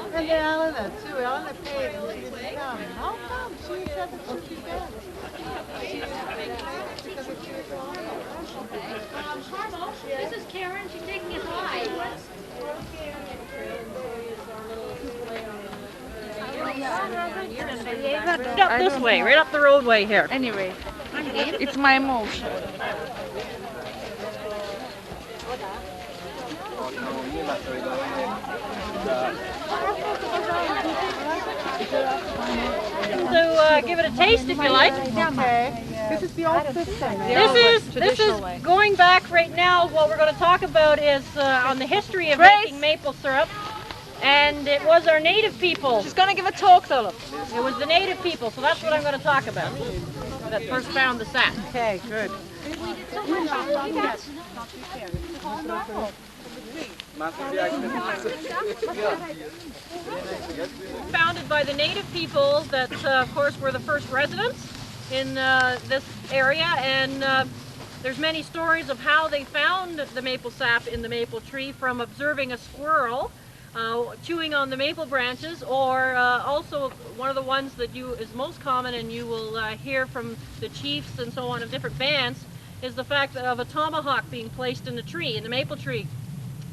And then Ellen too. Ellen paid and she didn't come. How come? Carmel, this is Karen. She's taking us live. Up this way, right up the roadway here. Anyway, it's my emotion. So give it a taste if you like. Okay. This is the old system. This is going back right now. What we're going to talk about is on the history of making maple syrup. And it was our native people. She's going to give a talk, Philip. It was the native people, so that's what I'm going to talk about. That first found the sap. Okay, good. Founded by the native people that, of course, were the first residents in this area, and there's many stories of how they found the maple sap in the maple tree from observing a squirrel chewing on the maple branches, or also one of the ones that is most common, and you will hear from the chiefs and so on of different bands, is the fact of a tomahawk being placed in the tree, in the maple tree.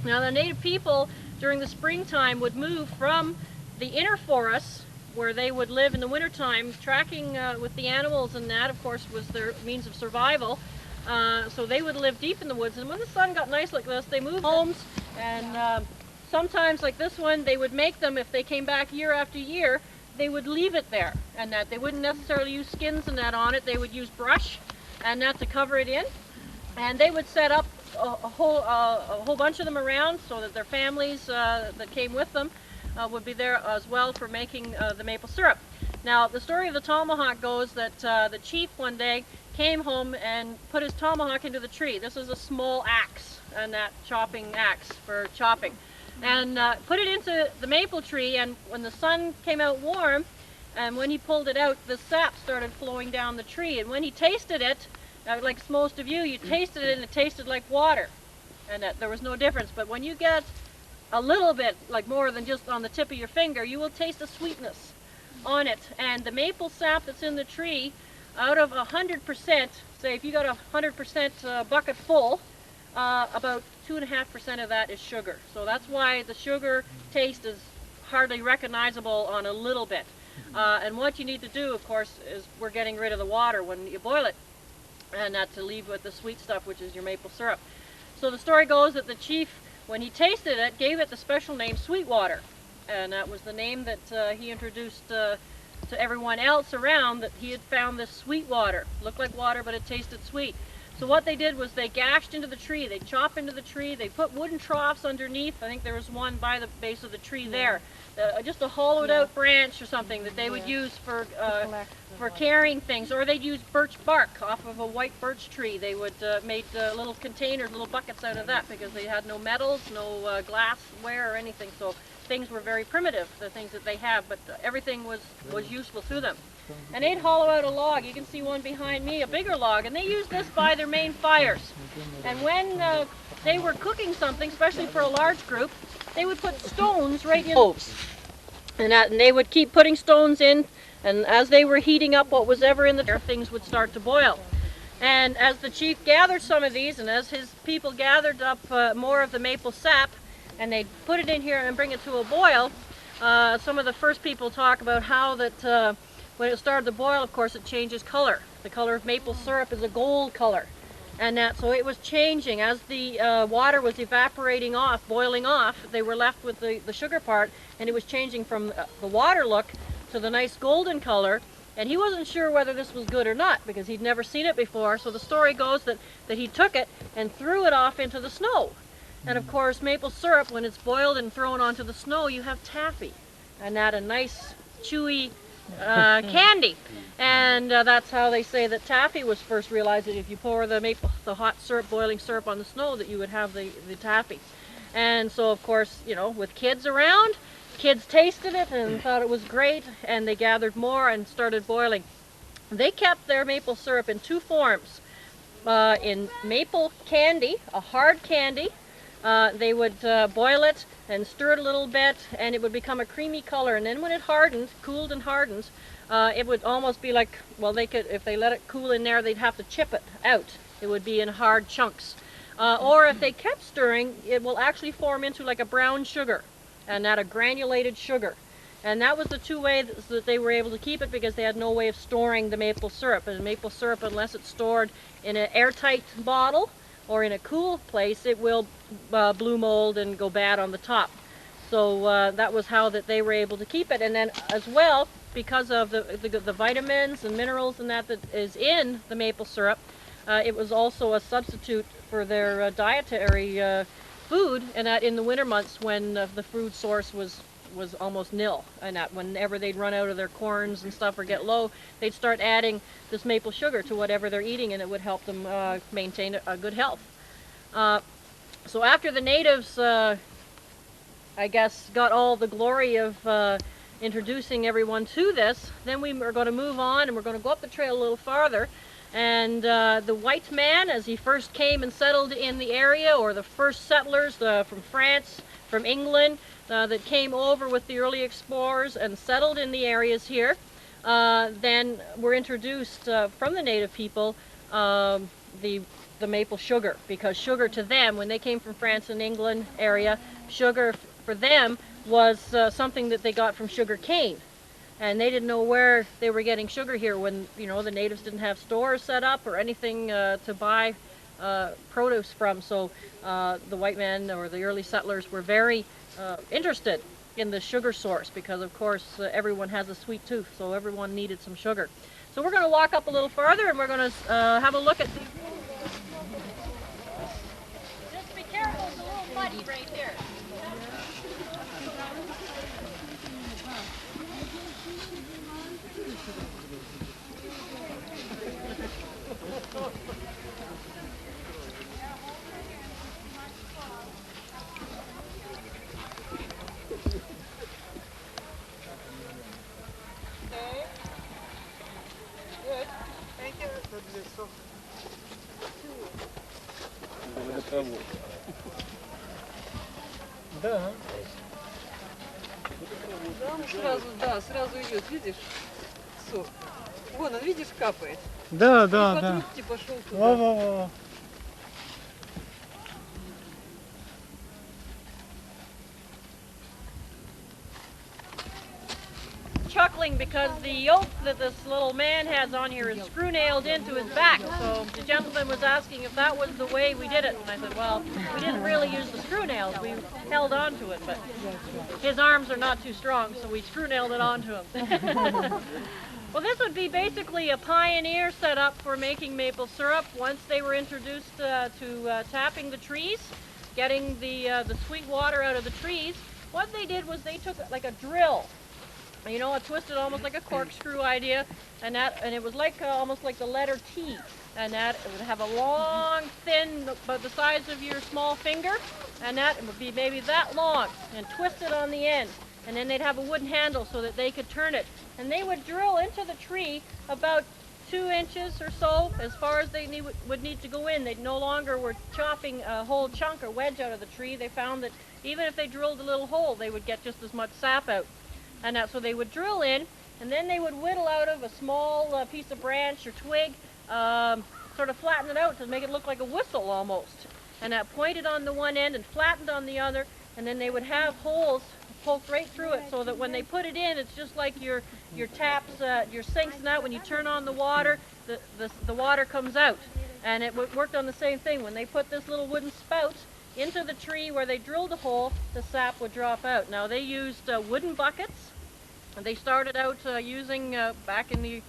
Now the native people during the springtime would move from the inner forests, where they would live in the wintertime, tracking with the animals, and that of course was their means of survival. So they would live deep in the woods, and when the sun got nice like this, they moved homes, and sometimes like this one, they would make them, if they came back year after year, they would leave it there, and that they wouldn't necessarily use skins and that on it. They would use brush and that to cover it in, and they would set up a whole bunch of them around so that their families that came with them would be there as well for making the maple syrup. Now the story of the tomahawk goes that the chief one day came home and put his tomahawk into the tree. This is a small axe, and that chopping axe for chopping, and put it into the maple tree, and when the sun came out warm and when he pulled it out, the sap started flowing down the tree, and when he tasted it, like most of you, you tasted it and it tasted like water, and that there was no difference. But when you get a little bit, like more than just on the tip of your finger, you will taste a sweetness on it. And the maple sap that's in the tree, out of 100%, say if you got 100% bucket full, about 2.5% of that is sugar. So that's why the sugar taste is hardly recognizable on a little bit. And what you need to do, of course, is we're getting rid of the water when you boil it, and not to leave with the sweet stuff, which is your maple syrup. So the story goes that the chief, when he tasted it, gave it the special name Sweetwater, and that was the name that he introduced to everyone else around, that he had found this sweet water. Looked like water, but it tasted sweet. So what they did was they gashed into the tree, they chopped into the tree, they put wooden troughs underneath. I think there was one by the base of the tree there. Just a hollowed out branch or something that they would use for carrying things, or they'd use birch bark off of a white birch tree. They would make little containers, little buckets out of that, because they had no metals, no glassware or anything, so things were very primitive, the things that they have, but everything was useful to them. And they'd hollow out a log. You can see one behind me, a bigger log, and they used this by their main fires. And when they were cooking something, especially for a large group, they would put stones right in the stoves. And they would keep putting stones in, and as they were heating up what was ever in the air, things would start to boil. And as the chief gathered some of these, and as his people gathered up more of the maple sap, and they'd put it in here and bring it to a boil, some of the first people talk about how that when it started to boil, of course, it changes color. The color of maple syrup is a gold color. And so it was changing. As the water was evaporating off, boiling off, they were left with the sugar part, and it was changing from the water look to the nice golden color. And he wasn't sure whether this was good or not, because he'd never seen it before. So the story goes that he took it and threw it off into the snow. And of course, maple syrup, when it's boiled and thrown onto the snow, you have taffy. And that a nice, chewy candy. And that's how they say that taffy was first realized, that if you pour the hot syrup, boiling syrup on the snow, that you would have the taffy. And so, of course, you know, with kids around, kids tasted it and thought it was great, and they gathered more and started boiling. They kept their maple syrup in two forms. In maple candy, a hard candy. They would boil it and stir it a little bit, and it would become a creamy color. And then when it hardened, cooled and hardened, it would almost be like, well, they could, if they let it cool in there, they'd have to chip it out. It would be in hard chunks. Or if they kept stirring, it will actually form into like a brown sugar, and not a granulated sugar. And that was the two ways that they were able to keep it, because they had no way of storing the maple syrup. And maple syrup, unless it's stored in an airtight bottle or in a cool place, it will blue mold and go bad on the top. So that was how that they were able to keep it. And then as well, because of the vitamins and minerals and that is in the maple syrup, it was also a substitute for their dietary food, and that in the winter months when the food source was almost nil, and that whenever they'd run out of their corns and stuff or get low, they'd start adding this maple sugar to whatever they're eating, and it would help them maintain a good health. So after the natives, I guess, got all the glory of introducing everyone to this, then we are going to move on, and we're going to go up the trail a little farther. And the white man, as he first came and settled in the area, or the first settlers from France, from England, that came over with the early explorers and settled in the areas here, then were introduced from the native people the maple sugar, because sugar to them, when they came from France and England area, sugar for them was something that they got from sugar cane. And they didn't know where they were getting sugar here when, you know, the natives didn't have stores set up or anything to buy produce from. So the white men or the early settlers were very interested in the sugar source, because of course everyone has a sweet tooth, so everyone needed some sugar. So we're going to walk up a little farther, and we're going to have a look at the... Just be careful, it's a little muddy right here. Да. Сразу идет, видишь, сок. Вон он, видишь, капает. Да, И да, по да. трубке пошел туда. Во-во-во. Chuckling because the yoke that this little man has on here is screw nailed into his back. So the gentleman was asking if that was the way we did it, and I said, well, we didn't really use the screw nails. We held on to it, but his arms are not too strong, so we screw nailed it onto him. Well, this would be basically a pioneer setup for making maple syrup once they were introduced to tapping the trees, getting the sweet water out of the trees. What they did was they took like a drill, you know, a twisted almost like a corkscrew idea, and it was like almost like the letter T, and that it would have a long, thin, about the size of your small finger, and that would be maybe that long, and twisted on the end, and then they'd have a wooden handle so that they could turn it, and they would drill into the tree about 2 inches or so, as far as they would need to go in. They no longer were chopping a whole chunk or wedge out of the tree. They found that even if they drilled a little hole, they would get just as much sap out. And so they would drill in, and then they would whittle out of a small piece of branch or twig, sort of flatten it out to make it look like a whistle almost. And that pointed on the one end and flattened on the other, and then they would have holes poked right through it, so that when they put it in, it's just like your taps, your sinks, and that when you turn on the water, the water comes out. And it worked on the same thing. When they put this little wooden spout into the tree where they drilled a hole, the sap would drop out. Now they used wooden buckets. They started out using, back in the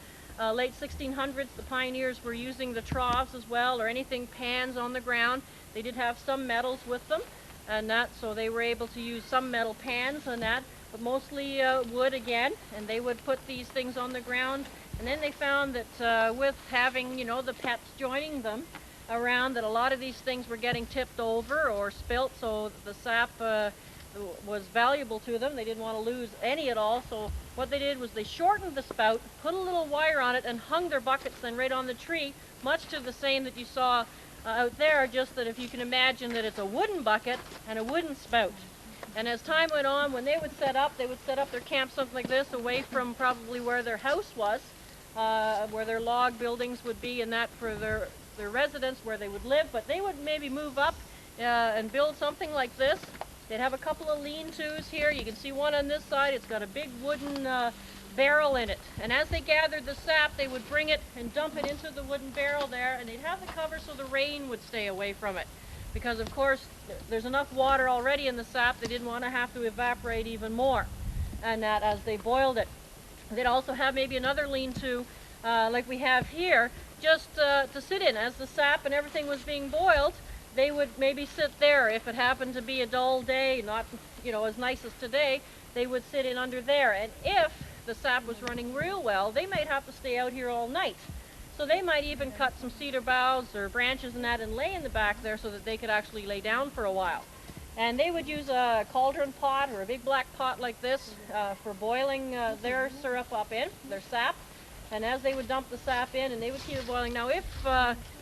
late 1600s, the pioneers were using the troughs as well, or anything, pans on the ground. They did have some metals with them, and that, so they were able to use some metal pans and that, but mostly wood again, and they would put these things on the ground. And then they found that with having, you know, the pets joining them around, that a lot of these things were getting tipped over or spilt, so the sap was valuable to them. They didn't want to lose any at all, so what they did was they shortened the spout, put a little wire on it, and hung their buckets then right on the tree, much to the same that you saw out there, just that if you can imagine that it's a wooden bucket and a wooden spout. And as time went on, when they would set up their camp something like this, away from probably where their house was, where their log buildings would be, and that for their residence where they would live. But they would maybe move up and build something like this. They'd have a couple of lean-tos here. You can see one on this side. It's got a big wooden barrel in it. And as they gathered the sap, they would bring it and dump it into the wooden barrel there, and they'd have the cover so the rain would stay away from it. Because of course, there's enough water already in the sap, they didn't want to have to evaporate even more. And that as they boiled it. They'd also have maybe another lean-to, like we have here, just to sit in. As the sap and everything was being boiled, they would maybe sit there. If it happened to be a dull day, not as nice as today, they would sit in under there. And if the sap was running real well, they might have to stay out here all night. So they might even cut some cedar boughs or branches and that and lay in the back there so that they could actually lay down for a while. And they would use a cauldron pot or a big black pot like this for boiling their syrup up in, their sap. And as they would dump the sap in, and they would keep it boiling. Now if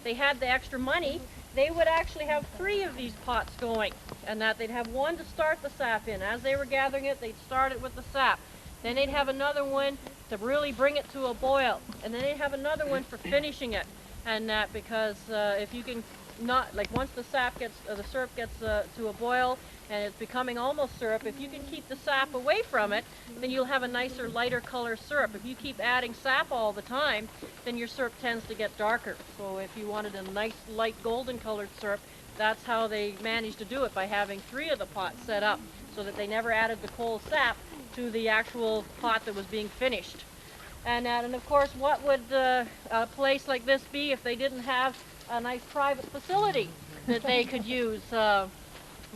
they had the extra money, they would actually have 3 of these pots going, and that they'd have one to start the sap in. As they were gathering it, they'd start it with the sap. Then they'd have another one to really bring it to a boil, and then they'd have another one for finishing it. And that because if you can not, like once the sap gets, the syrup gets to a boil and it's becoming almost syrup, if you can keep the sap away from it, then you'll have a nicer, lighter color syrup. If you keep adding sap all the time, then your syrup tends to get darker. So if you wanted a nice, light golden colored syrup, that's how they managed to do it, by having 3 of the pots set up so that they never added the cold sap to the actual pot that was being finished. And of course, what would a place like this be if they didn't have a nice private facility that they could use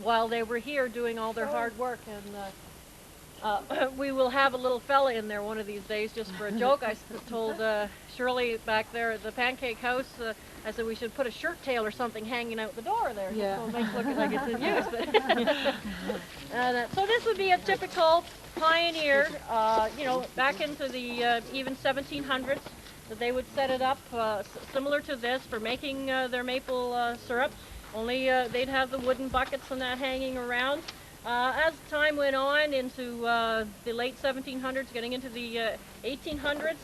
while they were here doing all their hard work? And we will have a little fella in there one of these days, just for a joke. I told Shirley back there at the Pancake House, I said we should put a shirt tail or something hanging out the door there, Yeah. so it makes it look like it's in use. So this would be a typical pioneer, back into the even 1700s, that they would set it up similar to this for making their maple syrup. Only they'd have the wooden buckets and that hanging around. As time went on into the late 1700s, getting into the 1800s,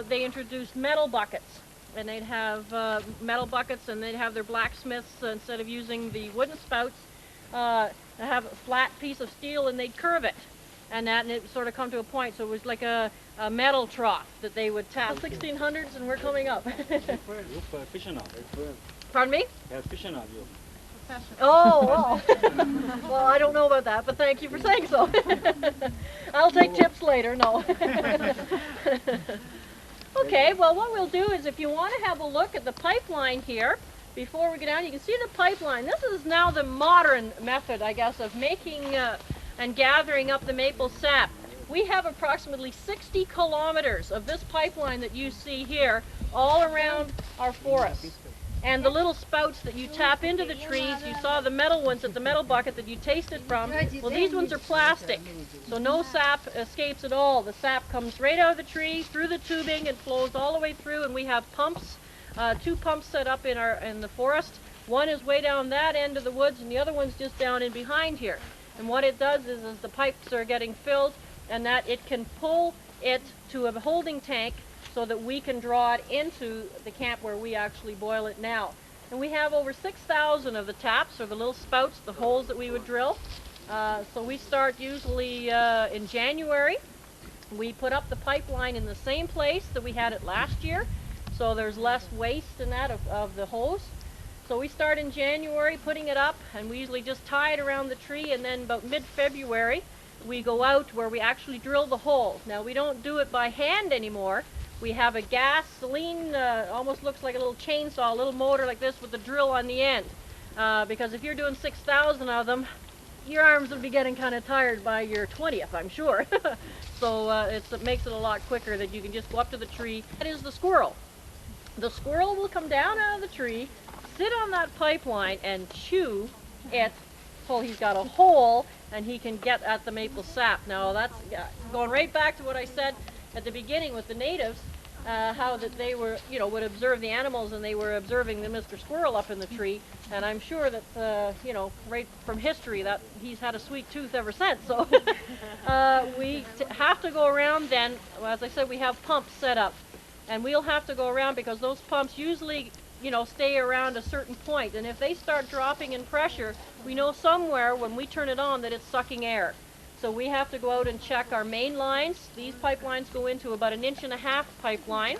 they introduced metal buckets. And they'd have metal buckets, and they'd have their blacksmiths, instead of using the wooden spouts, have a flat piece of steel, and they'd curve it. And it sort of come to a point, so it was like a metal trough that they would tap. 1600s, and we're coming up. Pardon me? Oh, well, I don't know about that, but thank you for saying so. I'll take tips later, no. Okay, well, what we'll do is, if you want to have a look at the pipeline here, before we go down, you can see the pipeline. This is now the modern method, I guess, of making and gathering up the maple sap. We have approximately 60 kilometers of this pipeline that you see here all around our forests. And the little spouts that you tap into the trees, you saw the metal ones at the metal bucket that you tasted from. Well, these ones are plastic, so no sap escapes at all. The sap comes right out of the tree, through the tubing, and flows all the way through, and we have pumps, 2 pumps set up in the forest. One is way down that end of the woods, and the other one's just down in behind here. And what it does is, as the pipes are getting filled, and that it can pull it to a holding tank so that we can draw it into the camp where we actually boil it now. And we have over 6,000 of the taps, or the little spouts, the holes that we would drill. So we start usually in January. We put up the pipeline in the same place that we had it last year, so there's less waste in that of the hose. So we start in January putting it up, and we usually just tie it around the tree, and then about mid-February we go out where we actually drill the hole. Now, we don't do it by hand anymore. We have a gasoline, almost looks like a little chainsaw, a little motor like this with a drill on the end. Because if you're doing 6,000 of them, your arms will be getting kind of tired by your 20th, I'm sure. So it makes it a lot quicker that you can just go up to the tree. That is the squirrel. The squirrel will come down out of the tree, sit on that pipeline, and chew it till he's got a hole and he can get at the maple sap. Now, that's going right back to what I said at the beginning with the natives. how that they were, would observe the animals, and they were observing the Mr. Squirrel up in the tree. And I'm sure that, right from history, that he's had a sweet tooth ever since. So we have to go around then. As I said, we have pumps set up. And we'll have to go around because those pumps usually, stay around a certain point. And if they start dropping in pressure, we know somewhere when we turn it on that it's sucking air. So we have to go out and check our main lines. These pipelines go into about 1.5 inch pipeline.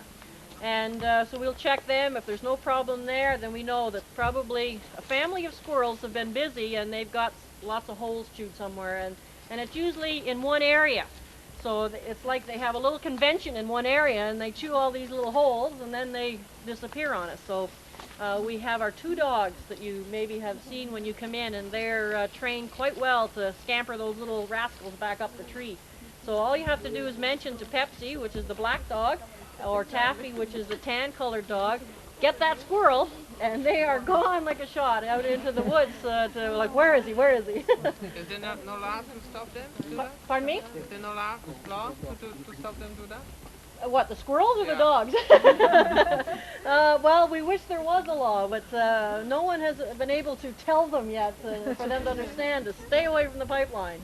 And so we'll check them. If there's no problem there, then we know that probably a family of squirrels have been busy and they've got lots of holes chewed somewhere. And it's usually in one area. So it's like they have a little convention in one area and they chew all these little holes and then they disappear on us. So we have our 2 dogs that you maybe have seen when you come in, and they're trained quite well to scamper those little rascals back up the tree. So all you have to do is mention to Pepsi, which is the black dog, or Taffy, which is the tan-colored dog, get that squirrel, and they are gone like a shot out into the woods to like, where is he, where is he? Is there no law to stop them to do that? Pardon me? Is there no law to stop them to do that? What, the squirrels or the Yeah. dogs? Well, we wish there was a law, but no one has been able to tell them yet for them to understand to stay away from the pipeline.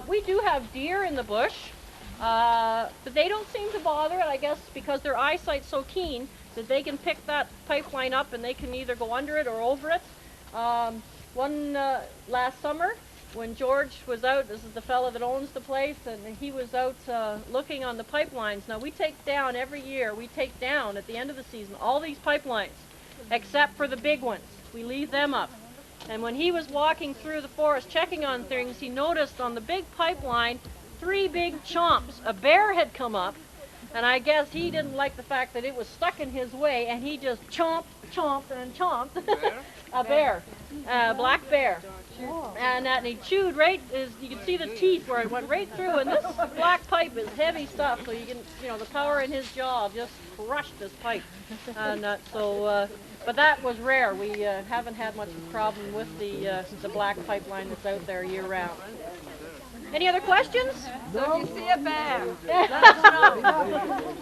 We do have deer in the bush, but they don't seem to bother it, I guess, because their eyesight's so keen that they can pick that pipeline up and they can either go under it or over it. Last summer, when George was out, this is the fellow that owns the place, and he was out looking on the pipelines. Now we take down every year, at the end of the season, all these pipelines, except for the big ones. We leave them up. And when he was walking through the forest checking on things, he noticed on the big pipeline 3 big chomps. A bear had come up, and I guess he didn't like the fact that it was stuck in his way, and he just chomped, and chomped. A bear, black bear. And he chewed you can see the teeth where it went right through, and this black pipe is heavy stuff, so you can, the power in his jaw just crushed this pipe. And but that was rare. We haven't had much problem with the black pipeline that's out there year round. Any other questions? So if you see a bear,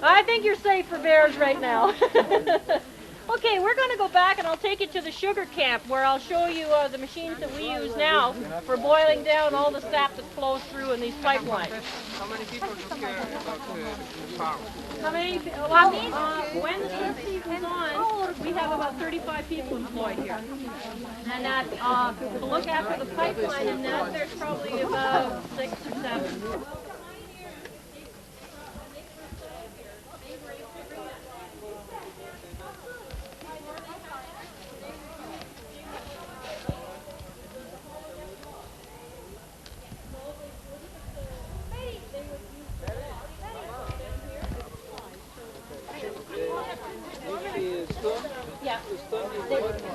I think you're safe for bears right now. Okay, we're going to go back and I'll take you to the sugar camp where I'll show you the machines that we use now for boiling down all the sap that flows through in these pipelines. How many people took care about the farm? How many? Well, when the seed season's on, we have about 35 people employed here. And that, to look after the pipeline and that, there's probably about 6 or 7.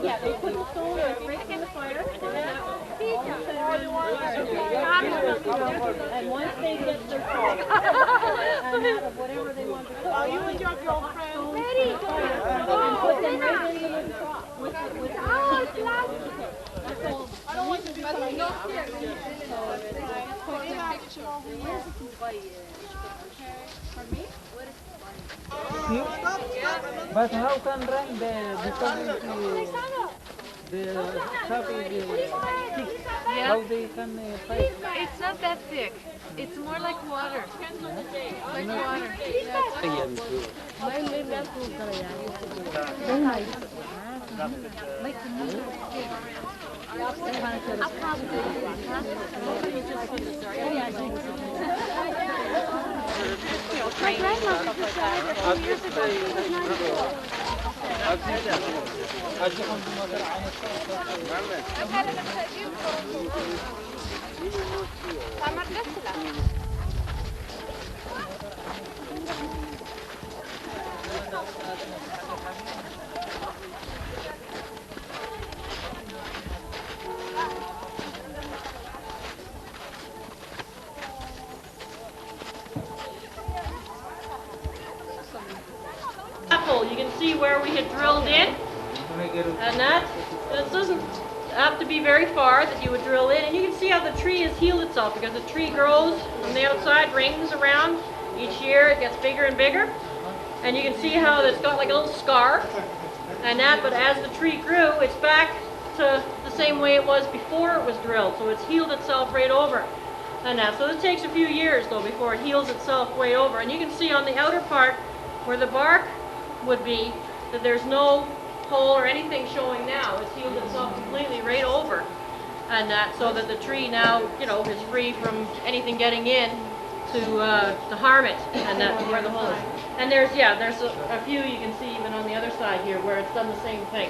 Yeah, they put the stone right in the fire, and once they get their cook, and whatever they want to cook, you and your girlfriend, and put them right in the little trough with That's all. I don't want to be But how can run the how they can fight? it's not that thick. It's more like water. Like water. My grandmother decided a few years ago she was you can see where we had drilled in, and this doesn't have to be very far that you would drill in, and you can see how the tree has healed itself because the tree grows from the outside, rings around. Each year it gets bigger and bigger, and you can see how it's got like a little scar, and that, but as the tree grew, it's back to the same way it was before it was drilled, so it's healed itself right over. And that, so it takes a few years though before it heals itself way over. And you can see on the outer part where the bark would be that there's no hole or anything showing now. It's healed itself completely right over. And that, so that the tree now, you know, is free from anything getting in to harm it. And that's where the hole is. And there's a few you can see even on the other side here where it's done the same thing.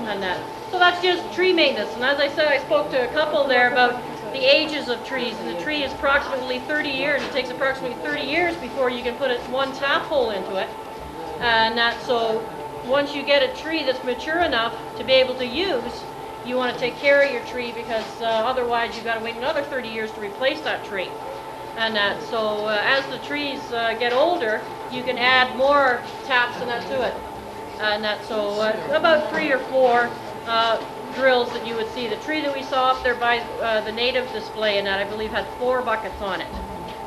And that. So that's just tree maintenance. And as I said, I spoke to a couple there about the ages of trees. And the tree is approximately 30 years. It takes approximately 30 years before you can put one tap hole into it. And that, so once you get a tree that's mature enough to be able to use, you want to take care of your tree because otherwise you've got to wait another 30 years to replace that tree. And that, so as the trees get older, you can add more taps and that to it. And that, so about 3 or 4 drills that you would see. The tree that we saw up there by the native display and that, I believe, had 4 buckets on it.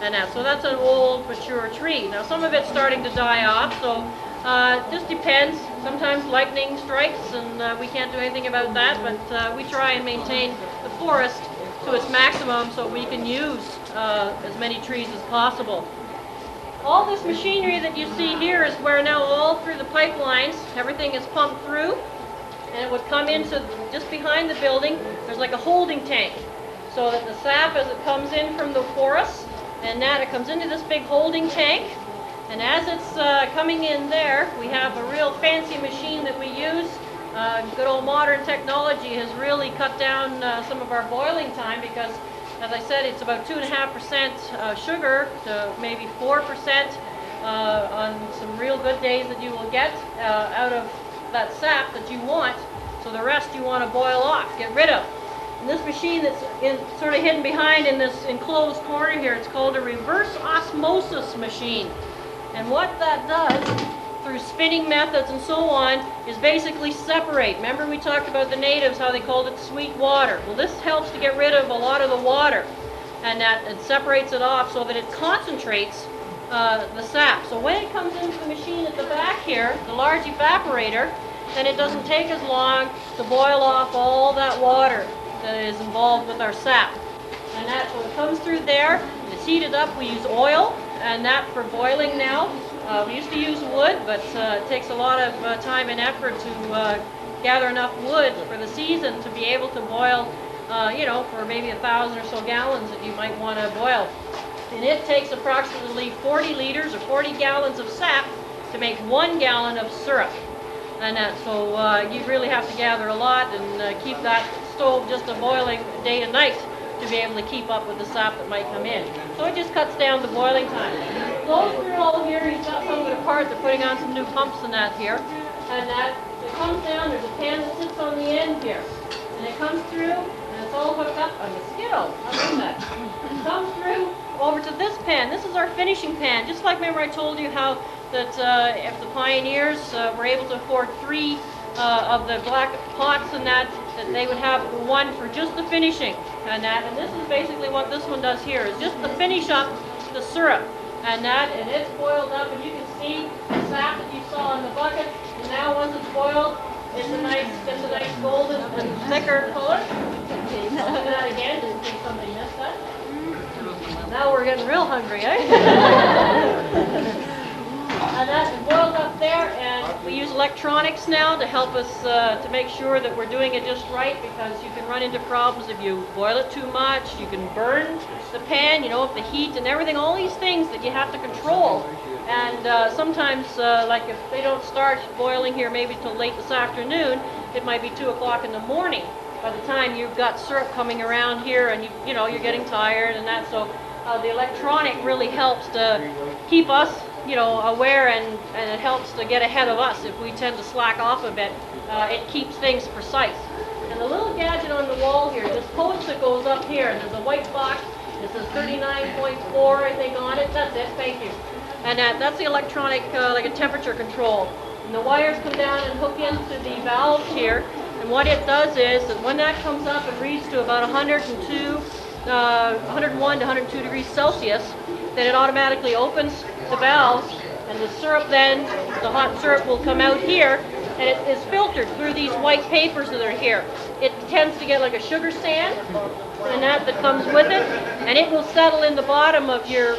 And that, so that's an old, mature tree. Now some of it's starting to die off, so it just depends. Sometimes lightning strikes and we can't do anything about that, but we try and maintain the forest to its maximum so we can use as many trees as possible. All this machinery that you see here is where now all through the pipelines, everything is pumped through, and it would come into just behind the building. There's like a holding tank, so that the sap as it comes in from the forest, and that it comes into this big holding tank. And as it's coming in there, we have a real fancy machine that we use. Good old modern technology has really cut down some of our boiling time because, as I said, it's about 2.5% sugar to maybe 4% on some real good days that you will get out of that sap that you want. So the rest you want to boil off, get rid of. And this machine that's sort of hidden behind in this enclosed corner here, it's called a reverse osmosis machine. And what that does, through spinning methods and so on, is basically separate. Remember we talked about the natives, how they called it sweet water. Well, this helps to get rid of a lot of the water, and that it separates it off so that it concentrates the sap. So when it comes into the machine at the back here, the large evaporator, then it doesn't take as long to boil off all that water that is involved with our sap. And that, so it comes through there, it's heated up, we use oil, and that for boiling now. We used to use wood, but it takes a lot of time and effort to gather enough wood for the season to be able to boil, you know, for maybe 1,000 or so gallons that you might want to boil. And it takes approximately 40 liters or 40 gallons of sap to make 1 gallon of syrup. And so you really have to gather a lot and keep that stove just a-boiling day and night to be able to keep up with the sap that might come in. So it just cuts down the boiling time. Flows through all here, he's got some of it apart, they're putting on some new pumps and that here. And that, it comes down, there's a pan that sits on the end here. And it comes through, and it's all hooked up, a mosquito, I love that. It comes through over to this pan. This is our finishing pan. Just like, remember I told you how that if the pioneers were able to afford 3 of the black pots and that they would have one for just the finishing and that. And this is basically what this one does here, is just to finish up the syrup and that. And it's boiled up, and you can see the sap that you saw in the bucket. And now once it's boiled, it's a nice golden and thicker color. I'll do that again, just in case somebody missed that. Now we're getting real hungry, eh? And that is boiled up there, and we use electronics now to help us to make sure that we're doing it just right, because you can run into problems if you boil it too much. You can burn the pan, you know, if the heat and everything, all these things that you have to control. And sometimes, like if they don't start boiling here maybe till late this afternoon, it might be 2 o'clock in the morning by the time you've got syrup coming around here, and you know you're getting tired and that. So the electronic really helps to keep us, you know, aware, and it helps to get ahead of us if we tend to slack off a bit. It keeps things precise. And the little gadget on the wall here, this post that goes up here, and there's a white box. It says 39.4, I think, on it. That's it. Thank you. And that's the electronic, like a temperature control. And the wires come down and hook into the valves here. And what it does is that when that comes up and reads to about 101 to 102 degrees Celsius, then it automatically opens the valves, and the syrup then, the hot syrup will come out here, and it is filtered through these white papers that are here. It tends to get like a sugar sand, and that comes with it, and it will settle in the bottom of your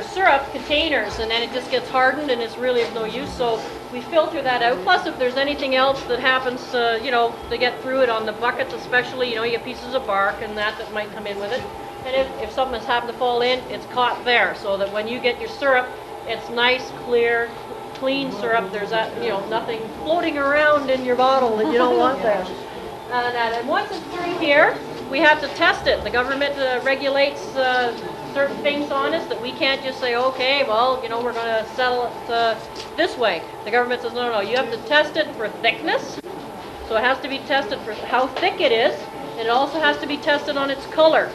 syrup containers, and then it just gets hardened, and it's really of no use. So we filter that out. Plus, if there's anything else that happens, you know, to get through it on the buckets, especially, you know, you get pieces of bark and that might come in with it. And if something has happened to fall in, it's caught there, so that when you get your syrup, it's nice, clear, clean syrup. There's that, you know, nothing floating around in your bottle that you don't want there. And once it's through here, we have to test it. The government regulates certain things on us that we can't just say, okay, well, you know, we're going to settle it this way. The government says, no, you have to test it for thickness. So it has to be tested for how thick it is, and it also has to be tested on its color.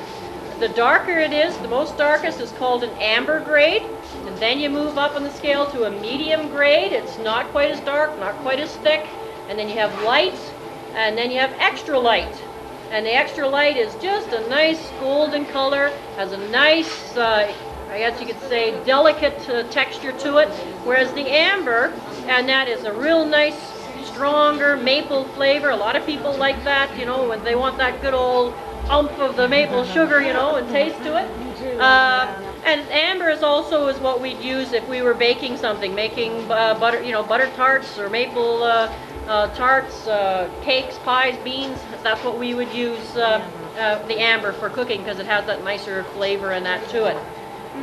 The darker it is, the most darkest is called an amber grade, and then you move up on the scale to a medium grade. It's not quite as dark, not quite as thick, and then you have light, and then you have extra light. And the extra light is just a nice golden color, has a nice, I guess you could say, delicate texture to it, whereas the amber, and that is a real nice, stronger maple flavor. A lot of people like that, you know, when they want that good old umph of the maple sugar, you know, and taste to it. And amber is also what we'd use if we were baking something, making butter, you know, butter tarts or maple tarts, cakes, pies, beans. That's what we would use the amber for cooking, because it has that nicer flavor and that to it.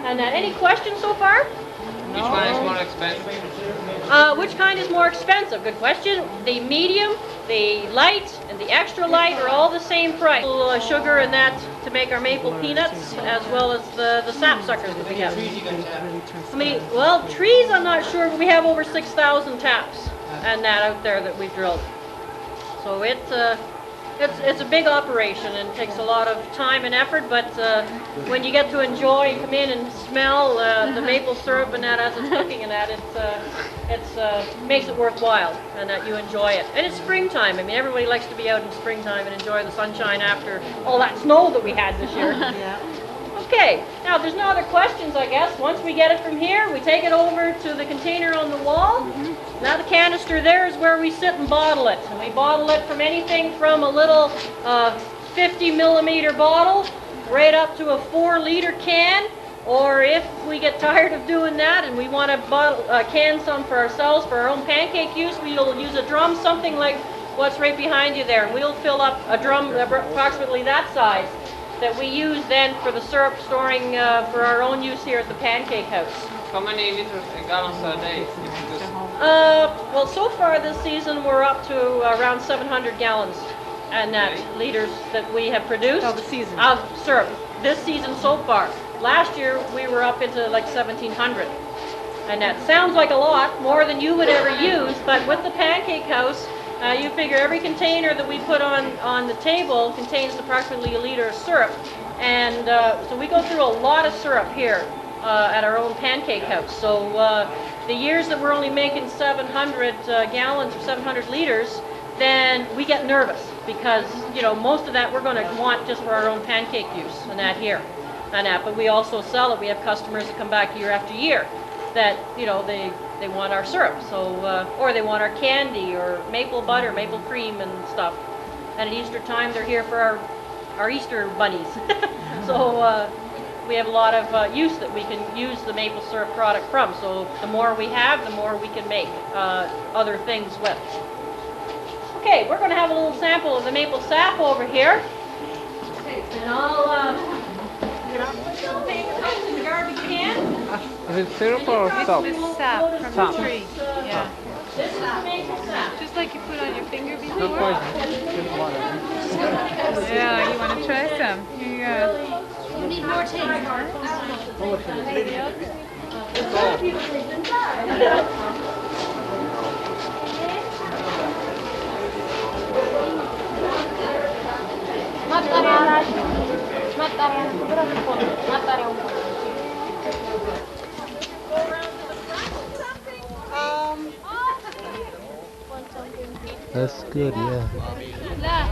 And any questions so far? Which one is more expensive? Which kind is more expensive? Good question. The medium, the light, and the extra light are all the same price. Sugar and that to make our maple peanuts, as well as the sap suckers that we have. I mean, well, trees I'm not sure, but we have over 6,000 taps and that out there that we've drilled. So it's a big operation and takes a lot of time and effort, but when you get to enjoy and come in and smell the maple syrup and that as it's cooking and that, it makes it worthwhile and that you enjoy it. And it's springtime. I mean, everybody likes to be out in springtime and enjoy the sunshine after all that snow that we had this year. Okay, now if there's no other questions, I guess, once we get it from here, we take it over to the container on the wall. Now the canister there is where we sit and bottle it. And we bottle it from anything from a little 50 millimeter bottle right up to a 4-liter can. Or if we get tired of doing that and we want to can some for ourselves for our own pancake use, we'll use a drum, something like what's right behind you there. And we'll fill up a drum approximately that size that we use then for the syrup storing for our own use here at the Pancake House. How many liters, gallons a day? Well, so far this season we're up to around 700 gallons and liters that we have produced Oh, the season. of syrup. This season so far. Last year we were up into like 1,700. And that sounds like a lot, more than you would ever use, but with the Pancake House, you figure every container that we put on the table contains approximately a liter of syrup. And so we go through a lot of syrup here at our own Pancake House. So the years that we're only making 700 gallons or 700 liters, then we get nervous because, you know, most of that we're going to want just for our own pancake use and that here. And that, but we also sell it. We have customers that come back year after year that, you know, they want our syrup, so or they want our candy or maple butter, maple cream and stuff. And at Easter time they're here for our Easter bunnies. So we have a lot of use that we can use the maple syrup product from. So the more we have, the more we can make other things with. Okay, we're going to have a little sample of the maple sap over here. And I'll take it out in the garbage can. Is it syrup or salt? It's sap from Sap. the tree. Yeah. This is the maple sap. Just like you put on your finger No before. poison. Just water. Yeah, you want to try some? Here you go. You need more taste, huh? That's good, yeah. لا